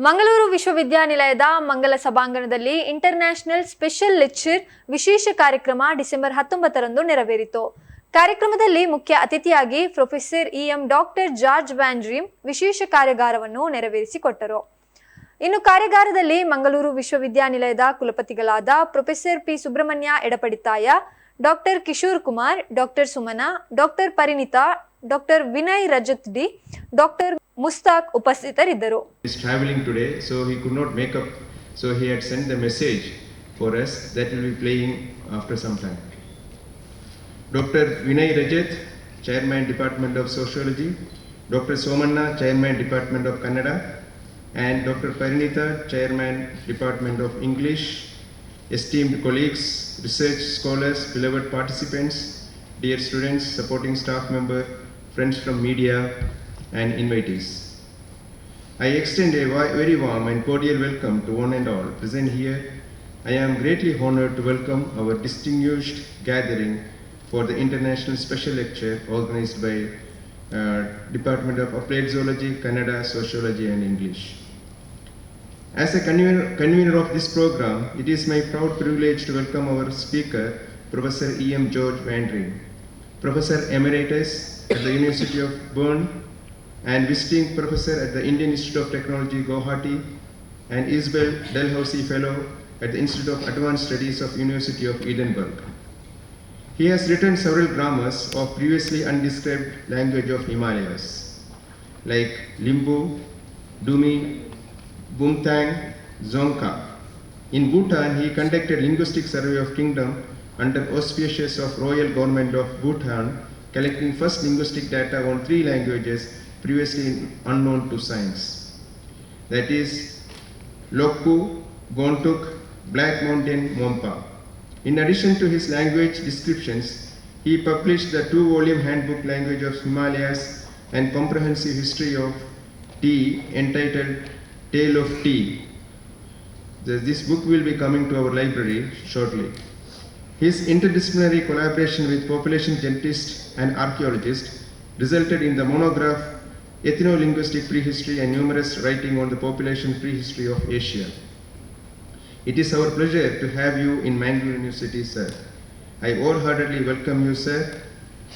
ಮಂಗಳೂರು ವಿಶ್ವವಿದ್ಯಾನಿಲಯದ ಮಂಗಲ ಸಭಾಂಗಣದಲ್ಲಿ ಇಂಟರ್ನ್ಯಾಷನಲ್ ಸ್ಪೆಷಲ್ ಲೆಕ್ಚರ್ ವಿಶೇಷ ಕಾರ್ಯಕ್ರಮ ಡಿಸೆಂಬರ್ 19ರಂದು ನೆರವೇರಿತು. ಕಾರ್ಯಕ್ರಮದಲ್ಲಿ ಮುಖ್ಯ ಅತಿಥಿಯಾಗಿ professor doctor George van Driem ವಿಶೇಷ ಕಾರ್ಯಾಗಾರವನ್ನು ನೆರವೇರಿಸಿಕೊಟ್ಟರು. ಇನ್ನು ಕಾರ್ಯಾಗಾರದಲ್ಲಿ ಮಂಗಳೂರು ವಿಶ್ವವಿದ್ಯಾನಿಲಯದ ಕುಲಪತಿಗಳಾದ professor P Subrahmanya Yedapadithaya, doctor Kishore Kumar, doctor Sumana, doctor Parinita, doctor Vinay Rajath D, doctor Mustaq ಉಪಸ್ಥಿತರಿದ್ದರು. He is traveling today, so he could not make up. So he had sent the message for us that will be playing after some time. Dr. Vinay Rajat, Chairman Department of Sociology, Dr. Somanna, Chairman Department of Kannada, and Dr. Parinitha, Chairman Department of English, esteemed colleagues, research scholars, beloved participants, dear students, supporting staff member, friends from media, and invitees. I extend a very warm and cordial welcome to one and all present here. I am greatly honored to welcome our distinguished gathering for the International Special Lecture organized by Department of Applied Zoology, Kannada, Sociology and English. As a convener of this program, it is my proud privilege to welcome our speaker, Professor George Van Dreen, Professor Emeritus at the University of Bern and visiting professor at the Indian Institute of Technology, Guwahati, and Isabel Dalhousie Fellow at the Institute of Advanced Studies of University of Edinburgh. He has written several dramas of previously undescribed language of Himalayas, like Limbu, Dumi, Bumthang, Dzongkha. In Bhutan, he conducted linguistic survey of kingdom under auspices of Royal Government of Bhutan, collecting first linguistic data on 3 languages previously unknown to science. That is Lokku, Gontuk, Black Mountain, Mompa. In addition to his language descriptions, he published the 2-volume handbook Language of Himalayas and comprehensive history of tea entitled Tale of Tea. This book will be coming to our library shortly. His interdisciplinary collaboration with population genetist and archaeologist resulted in the monograph Ethno-Linguistic Prehistory and numerous writing on the population prehistory of Asia. It is our pleasure to have you in Mangalore University, sir. I wholeheartedly welcome you, sir.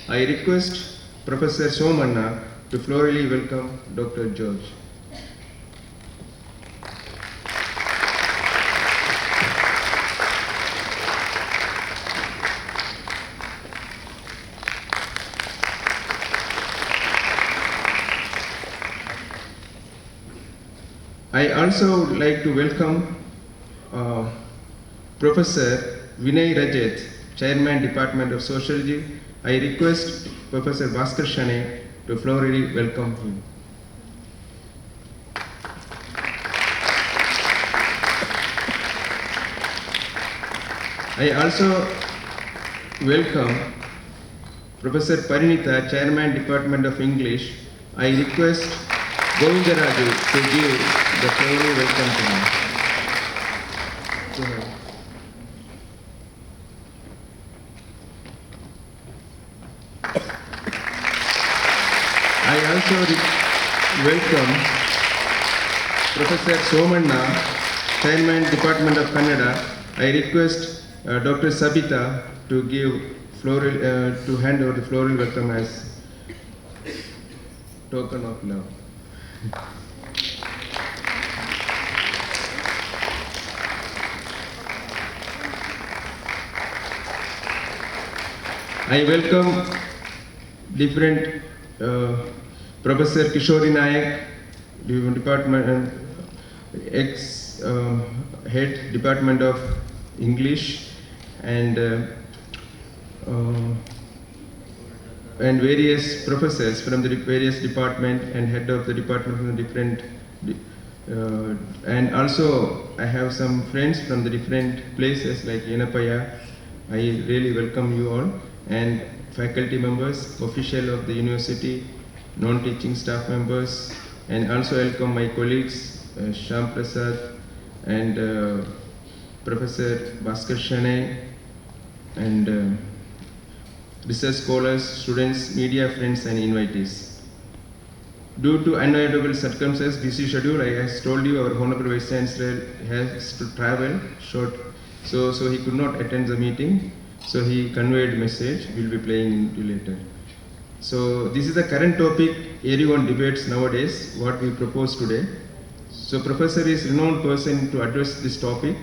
I request Professor Somanna to florally welcome Dr. George. I also would like to welcome Professor Vinay Rajat, Chairman Department of Sociology. I request Professor Bhaskar Shane to florally welcome him. I also welcome Professor Parinitha, Chairman Department of English. I request Govindaraju to give the floral welcome to him. I also welcome Professor Somanna, Chairman Department of Kannada. I request Dr. Sabita to give floral, to hand over the floral welcome as token of love. I welcome different Professor Kishori Nayak, Department Head Department of English, and various professors from the various department and head of the department from the different and also I have some friends from the different places like Yenapaya. I really welcome you all, and faculty members, official of the university, non-teaching staff members, and also welcome my colleagues Shyam Prasad and Professor Bhaskar Shane, and research scholars, students, media friends and invitees. Due to unavoidable circumstances, busy schedule, I has told you our Honorable Vice Chancellor has to travel short, so he could not attend the meeting. So he conveyed message. We'll be playing it later. So this is the current topic everyone debates nowadays. What we propose today. So Professor is renowned person to address this topic.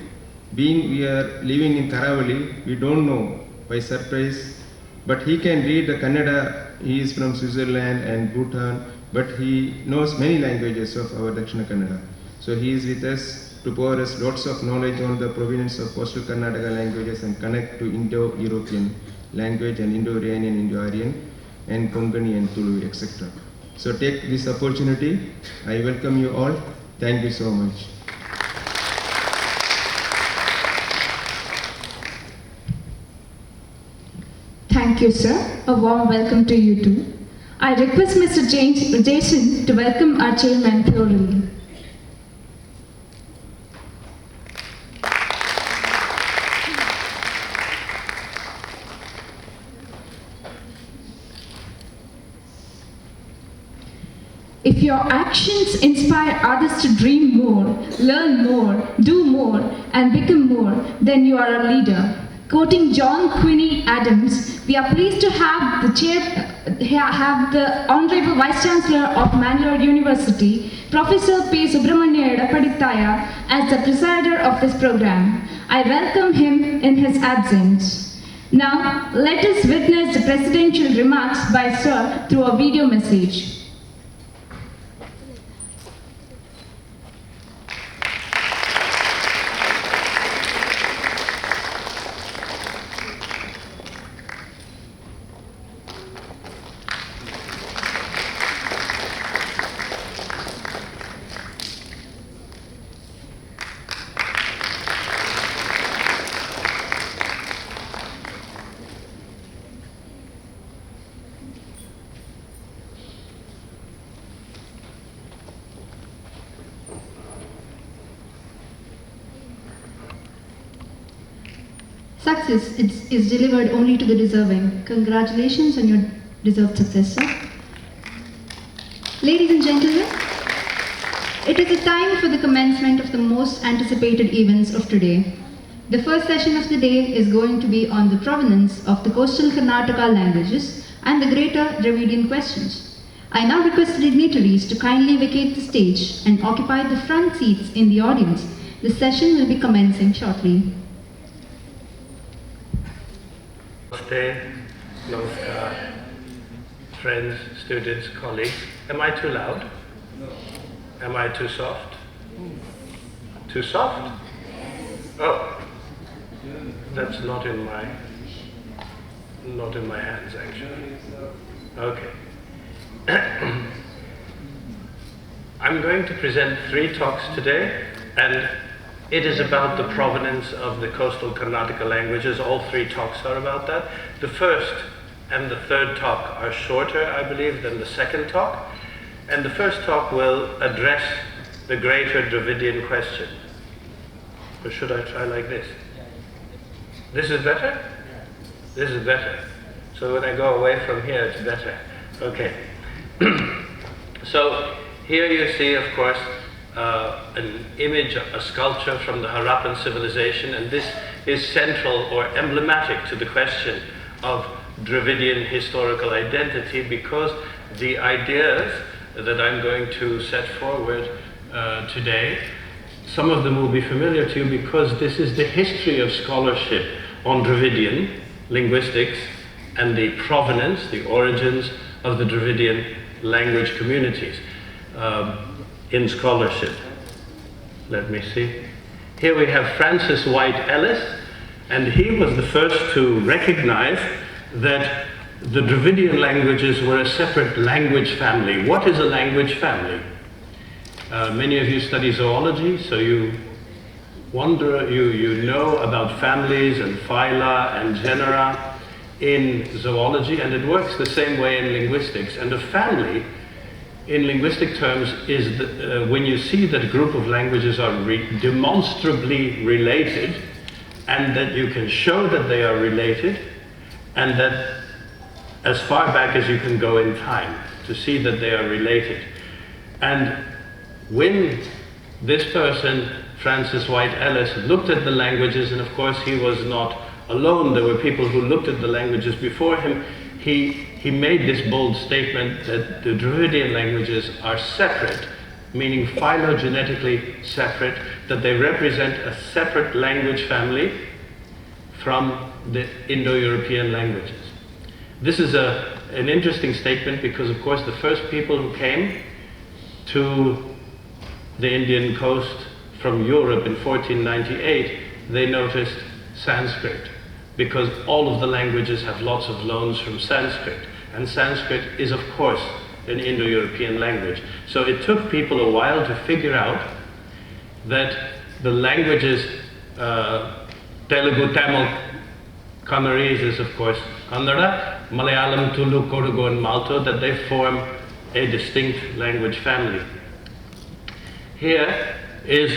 Being we are living in Karavali, we don't know by surprise, but he can read the Kannada. He is from Switzerland and Bhutan, but he knows many languages of our Dakshina Kannada. So he is with us to pour us lots of knowledge on the provenance of coastal Karnataka languages and connect to Indo-European language and Indo-Iranian, Indo-Aryan, and Konkani and Tulu, etc. So take this opportunity. I welcome you all. Thank you so much. Thank you, sir. A warm welcome to you too. I request Mr. Jason to welcome our chairman thoroughly. If your actions inspire others to dream more, learn more, do more, and become more, then you are a leader. Quoting John Quincy Adams, we are pleased to have the Honorable Vice Chancellor of Mangalore University, Professor P. Subramania Edapadithaya, as the presider of this program. I welcome him in his absence. Now, let us witness the presidential remarks by Sir through a video message. Success is delivered only to the deserving. Congratulations on your deserved success, sir. Ladies and gentlemen, it is a time for the commencement of the most anticipated events of today. The first session of the day is going to be on the provenance of the coastal Karnataka languages and the greater Dravidian questions. I now request the dignitaries to kindly vacate the stage and occupy the front seats in the audience. The session will be commencing shortly. Namaste, namaskar, friends, students, colleagues. Am I too loud? No. Am I too soft? Too soft? Oh, that's not in my hands actually. Okay. I'm going to present 3 talks today, and it is about the provenance of the coastal Karnataka languages. All 3 talks are about that. The first and the third talk are shorter, I believe, than the second talk. And the first talk will address the greater Dravidian question. Or should I try like this? This is better? This is better. So when I go away from here, it's better. Okay. So here you see, of course, an image, a sculpture from the Harappan civilization, and this is central or emblematic to the question of Dravidian historical identity, because the ideas that I'm going to set forward today, some of them will be familiar to you because this is the history of scholarship on Dravidian linguistics and the provenance, the origins of the Dravidian language communities. In scholarship. Let me see. Here we have Francis White Ellis, and he was the first to recognize that the Dravidian languages were a separate language family. What is a language family? Many of you study zoology, so you know about families and phyla and genera in zoology, and it works the same way in linguistics. And a family, in linguistic terms, is when you see that a group of languages are demonstrably related, and that you can show that they are related, and that as far back as you can go in time to see that they are related. And when this person, Francis White Ellis, looked at the languages, and of course he was not alone, there were people who looked at the languages before him, he made this bold statement that the Dravidian languages are separate, meaning phylogenetically separate, that they represent a separate language family from the Indo-European languages. This is an interesting statement because, of course, the first people who came to the Indian coast from Europe in 1498, they noticed Sanskrit, because all of the languages have lots of loans from Sanskrit, and Sanskrit is, of course, an Indo-European language. So it took people a while to figure out that the languages, Telugu, Tamil, Kannarese is, of course, Kannada, Malayalam, Tulu, Kodagu, and Malto, that they form a distinct language family. Here is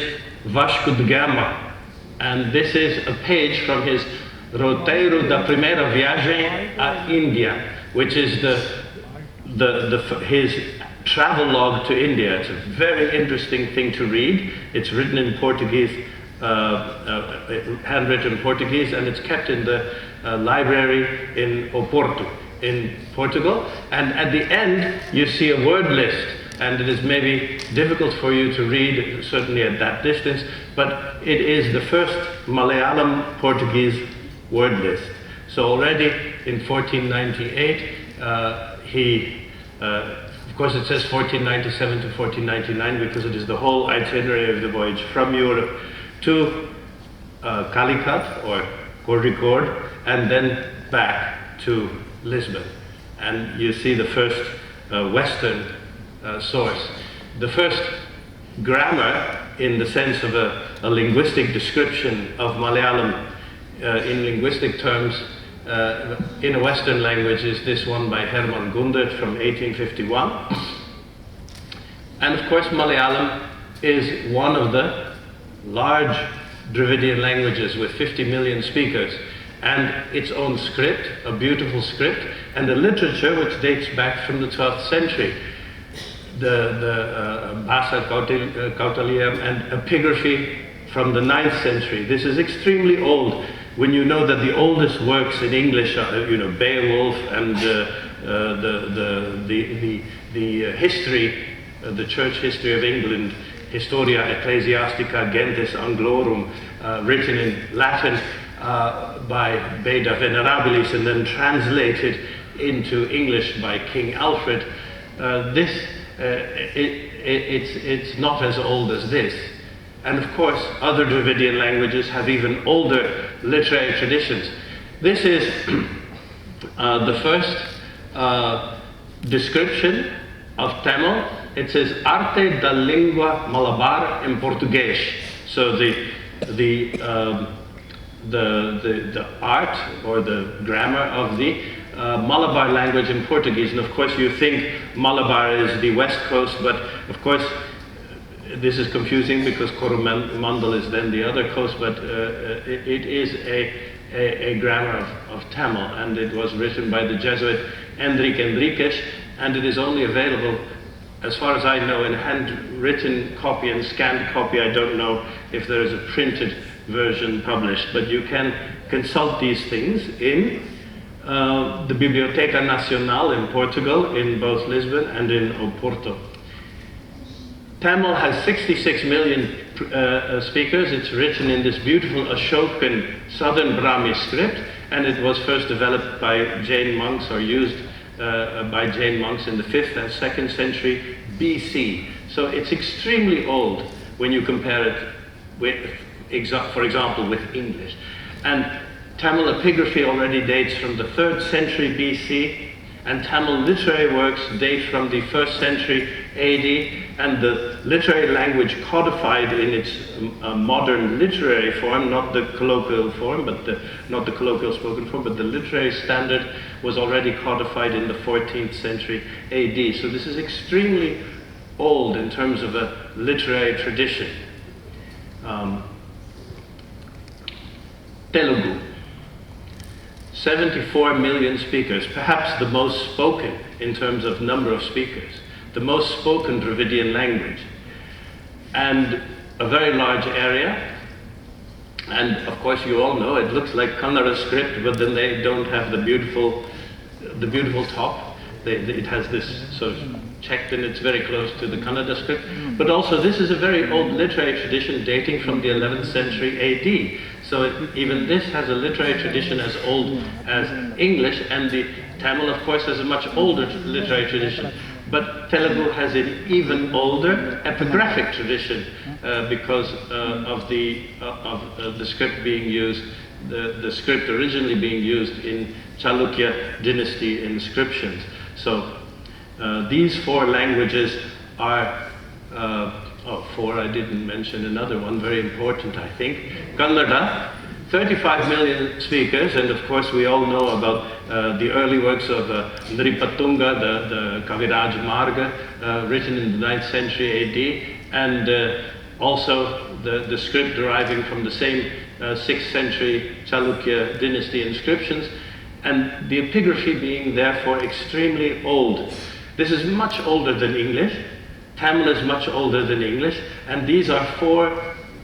Vasco da Gama, and this is a page from his Roteiro da Primeira Viagem a India, which is his travel log to India. It's a very interesting thing to read. It's written in Portuguese, handwritten Portuguese, and it's kept in the library in Oporto in Portugal. And at the end, you see a word list, and it is maybe difficult for you to read, certainly at that distance, but it is the first Malayalam Portuguese word list. So already in 1498, of course it says 1497 to 1499 because it is the whole itinerary of the voyage from Europe to Calicut or Kozhikode, and then back to Lisbon. And you see the first Western source. The first grammar, in the sense of a linguistic description of Malayalam in linguistic terms in a Western language, is this one by Herman Gundert from 1851. And of course Malayalam is one of the large Dravidian languages with 50 million speakers, and its own script, a beautiful script, and a literature which dates back from the 12th century. The Bhasa Kautilya and epigraphy from the 9th century. This is extremely old when you know that the oldest works in English are, Beowulf and the history, the church history of England, Historia Ecclesiastica Gentis Anglorum, written in Latin by Beda Venerabilis and then translated into English by King Alfred. It's not as old as this. And of course, other Dravidian languages have even older literary traditions. This is the first description of Tamil. It says Arte da Língua Malabar in Português. So the art or the grammar of the Malabar language in Portuguese. And of course you think Malabar is the west coast, but of course this is confusing because Coromandel is then the other coast, but it is a grammar of Tamil, and it was written by the Jesuit Enrique Enriquez, and it is only available, as far as I know, in handwritten copy and scanned copy. I don't know if there is a printed version published, but you can consult these things in the Biblioteca Nacional in Portugal, in both Lisbon and in Oporto. Tamil has 66 million speakers. It's written in this beautiful Ashokan Southern Brahmi script, and it was first developed by Jain monks, or used by Jain monks in the 5th and 2nd century BC. So it's extremely old when you compare it with, for example, with English. And Tamil epigraphy already dates from the 3rd century BC, and Tamil literary works date from the 1st century AD, and the literary language codified in its modern literary form, not the colloquial form, but not the colloquial spoken form, but the literary standard was already codified in the 14th century AD. So this is extremely old in terms of a literary tradition. Telugu. 74 million speakers, perhaps the most spoken in terms of number of speakers. the most spoken Dravidian language, and a very large area. And of course, you all know it looks like Kannada script, but then they don't have the beautiful top. It has this sort of checked, and it's very close to the Kannada script. But also, this is a very old literary tradition dating from the 11th century AD. So even this has a literary tradition as old as English, and the Tamil, of course, has a much older literary tradition. But Telugu has an even older epigraphic tradition because of the script being used, the script originally being used in Chalukya dynasty inscriptions. So these four languages are, four, I didn't mention another one, very important, I think. Kannada, 35 million speakers, and of course we all know about the early works of Nripatunga, the Kaviraj Marga, written in the 9th century AD, and also the script deriving from the same 6th century Chalukya dynasty inscriptions, and the epigraphy being therefore extremely old. This is much older than English. Tamil is much older than English, and these are four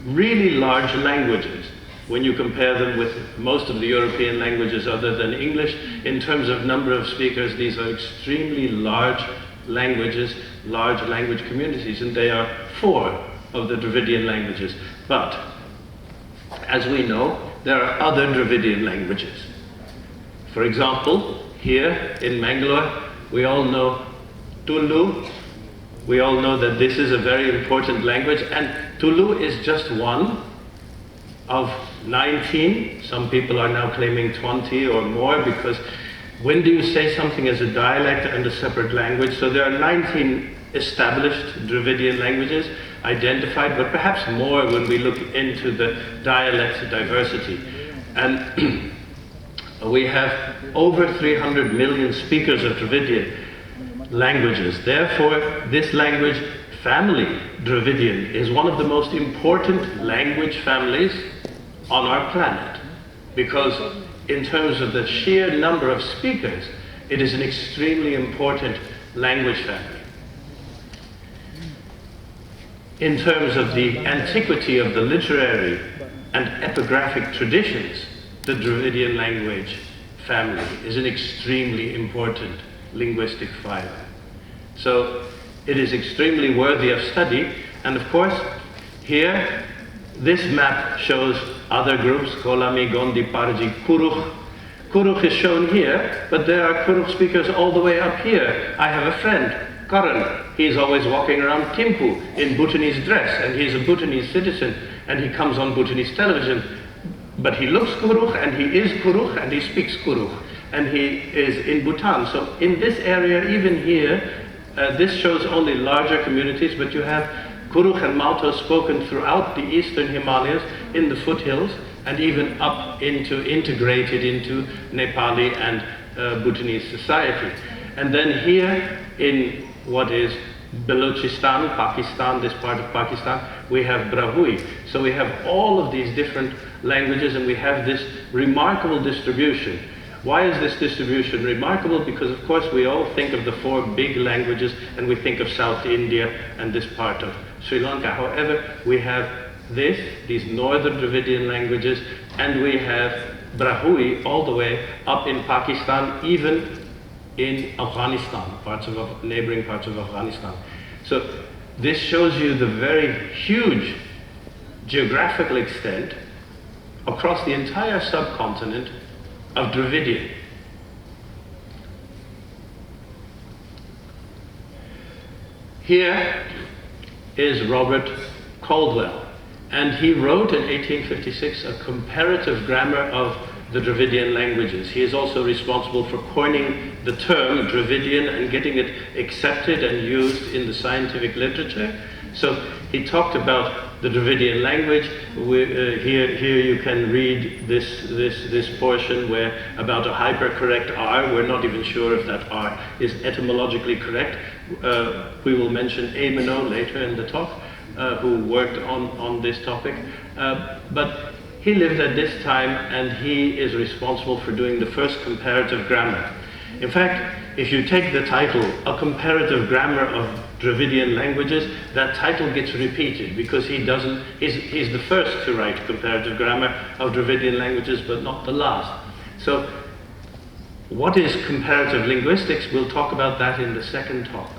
really large languages. When you compare them with most of the European languages other than English, in terms of number of speakers, these are extremely large languages, large language communities, and they are four of the Dravidian languages. But, as we know, there are other Dravidian languages. For example, here in Mangalore, we all know Tulu. We all know that this is a very important language, and Tulu is just one of 19. Some people are now claiming 20 or more, because when do you say something as a dialect and a separate language? So there are 19 established Dravidian languages identified, but perhaps more when we look into the dialect diversity. And we have over 300 million speakers of Dravidian languages. Therefore, this language family, Dravidian, is one of the most important language families on our planet, because in terms of the sheer number of speakers, it is an extremely important language family. In terms of the antiquity of the literary and epigraphic traditions, the Dravidian language family is an extremely important linguistic fiber. So it is extremely worthy of study, and of course, here, this map shows other groups, Kolami, Gondi, Parji, Kurukh. Kurukh is shown here, but there are Kurukh speakers all the way up here. I have a friend, Karan. He's always walking around Thimphu in Bhutanese dress, and he's a Bhutanese citizen, and he comes on Bhutanese television. But he looks Kurukh, and he is Kurukh, and he speaks Kurukh, and he is in Bhutan. So in this area, even here, this shows only larger communities, but you have Kurukh and Mauto spoken throughout the eastern Himalayas, in the foothills, and even up into, integrated into Nepali and Bhutanese society. And then here in what is Balochistan, Pakistan, this part of Pakistan, we have Brahui. So we have all of these different languages, and we have this remarkable distribution. Why is this distribution remarkable? Because of course we all think of the four big languages, and we think of South India and this part of Sri Lanka. However, we have these northern Dravidian languages, and we have Brahui all the way up in Pakistan, even in Afghanistan, neighboring parts of Afghanistan. So this shows you the very huge geographical extent across the entire subcontinent of Dravidian. Here is Robert Caldwell, and he wrote in 1856 a comparative grammar of the Dravidian languages. He is also responsible for coining the term Dravidian and getting it accepted and used in the scientific literature. So he talked about the Dravidian language. Here you can read this portion where about a hypercorrect R. We're not even sure if that R is etymologically correct. We will mention Amino later in the talk, who worked on this topic. But he lived at this time, and he is responsible for doing the first comparative grammar. In fact, if you take the title, A Comparative Grammar of Dravidian Languages, that title gets repeated because he's the first to write comparative grammar of Dravidian languages, but not the last. So, what is comparative linguistics? We'll talk about that in the second talk.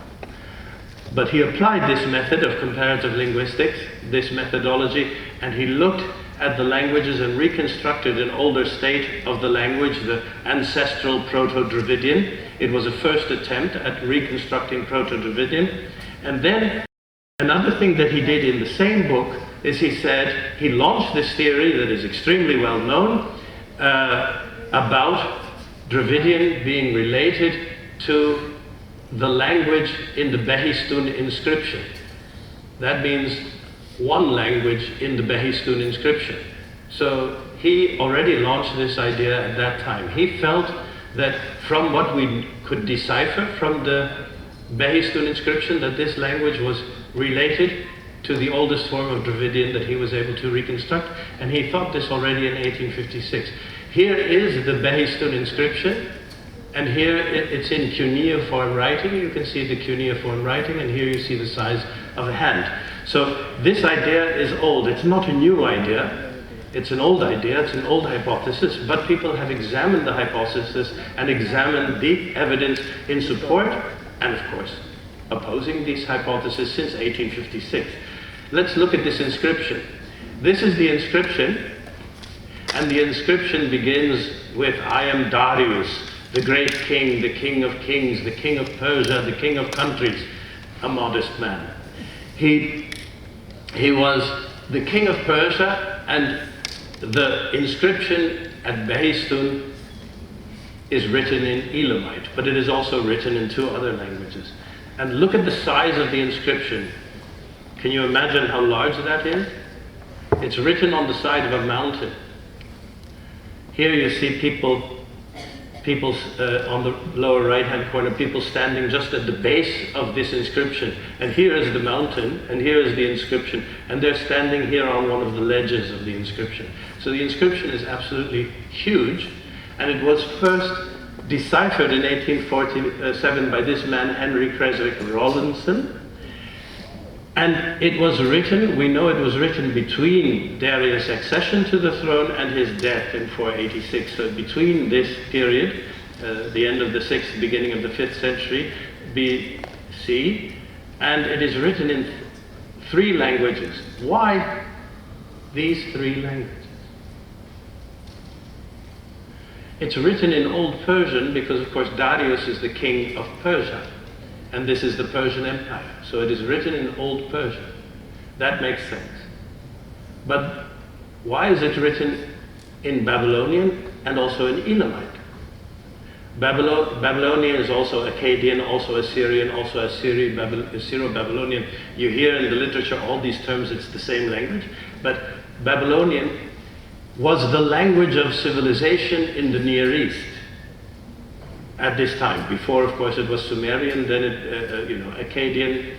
But he applied this method of comparative linguistics, this methodology, and he looked at the languages and reconstructed an older state of the language, the ancestral Proto-Dravidian. It was a first attempt at reconstructing Proto-Dravidian. And then another thing that he did in the same book is he launched this theory that is extremely well known about Dravidian being related to the language in the Behistun inscription. That means one language in the Behistun inscription. So he already launched this idea at that time. He felt that from what we could decipher from the Behistun inscription, that this language was related to the oldest form of Dravidian that he was able to reconstruct, and he thought this already in 1856. Here is the Behistun inscription, and here it's in cuneiform writing. You can see the cuneiform writing, and here you see the size of a hand. So this idea is old. It's not a new idea. It's an old idea. It's an old hypothesis. But people have examined the hypothesis and examined the evidence in support and, of course, opposing these hypotheses since 1856. Let's look at this inscription. This is the inscription, and the inscription begins with, "I am Darius, the great king, the king of kings, the king of Persia, the king of countries," a modest man. He was the king of Persia, and the inscription at Behistun is written in Elamite, but it is also written in two other languages. And look at the size of the inscription. Can you imagine how large that is? It's written on the side of a mountain. Here you see people on the lower right-hand corner, people standing just at the base of this inscription. And here is the mountain, and here is the inscription, and they're standing here on one of the ledges of the inscription. So the inscription is absolutely huge, and it was first deciphered in 1847 by this man, Henry Creswick Rawlinson. And it was written, we know it was written between Darius' accession to the throne and his death in 486. So between this period, the end of the 6th, beginning of the 5th century BC, and it is written in 3 languages. Why these 3 languages? It's written in Old Persian because, of course, Darius is the king of Persia, and this is the Persian Empire. So it is written in Old Persian. That makes sense. But why is it written in Babylonian and also in Elamite? Babylonian is also Akkadian, also Assyrian, also Assyro-Babylonian. You hear in the literature all these terms, it's the same language. But Babylonian was the language of civilization in the Near East at this time. Before, of course, it was Sumerian, then Akkadian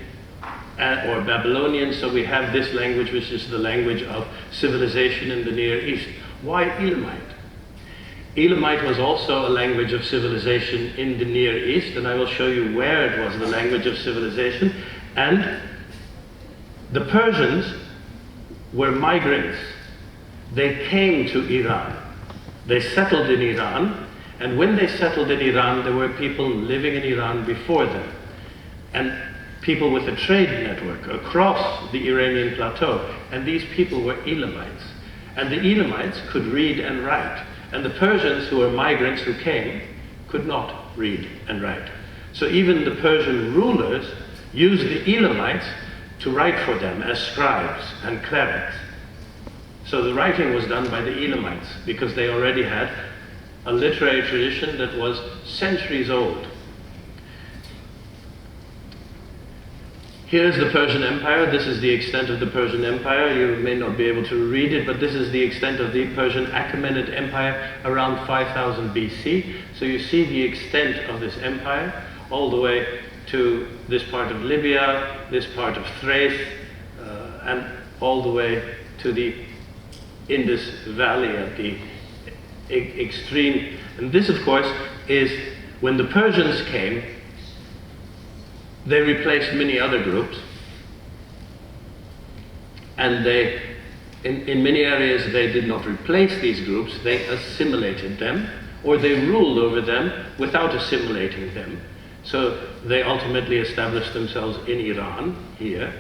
or Babylonian. So we have this language, which is the language of civilization in the Near East. Why Elamite? Elamite was also a language of civilization in the Near East, and I will show you where it was the language of civilization. And the Persians were migrants. They came to Iran. They settled in Iran, and when they settled in Iran, there were people living in Iran before them, and people with a trade network across the Iranian plateau, and these people were Elamites. And the Elamites could read and write, and the Persians, who were migrants who came, could not read and write. So even the Persian rulers used the Elamites to write for them as scribes and clerics. So the writing was done by the Elamites because they already had a literary tradition that was centuries old. Here's the Persian Empire. This is the extent of the Persian Empire. You may not be able to read it, but this is the extent of the Persian Achaemenid Empire around 5000 BC. So you see the extent of this empire all the way to this part of Libya, this part of Thrace, and all the way to the Indus Valley at the extreme. And this, of course, is When the Persians came, they replaced many other groups, and in many areas they did not replace these groups, they assimilated them, or they ruled over them without assimilating them. So they ultimately established themselves in Iran, here.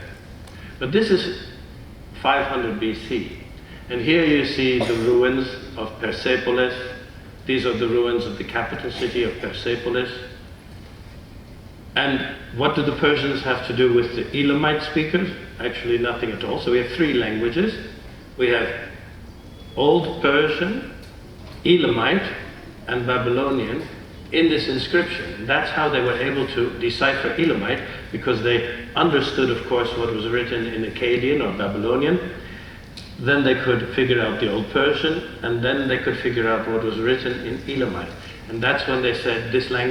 But this is 500 BC. And here you see the ruins of Persepolis. These are the ruins of the capital city of Persepolis. And what do the Persians have to do with the Elamite speakers? Actually nothing at all. So we have three languages. We have Old Persian, Elamite, and Babylonian in this inscription. That's how they were able to decipher Elamite, because they understood, of course, what was written in Akkadian or Babylonian. Then they could figure out the Old Persian, and then they could figure out what was written in Elamite. And that's when they said this language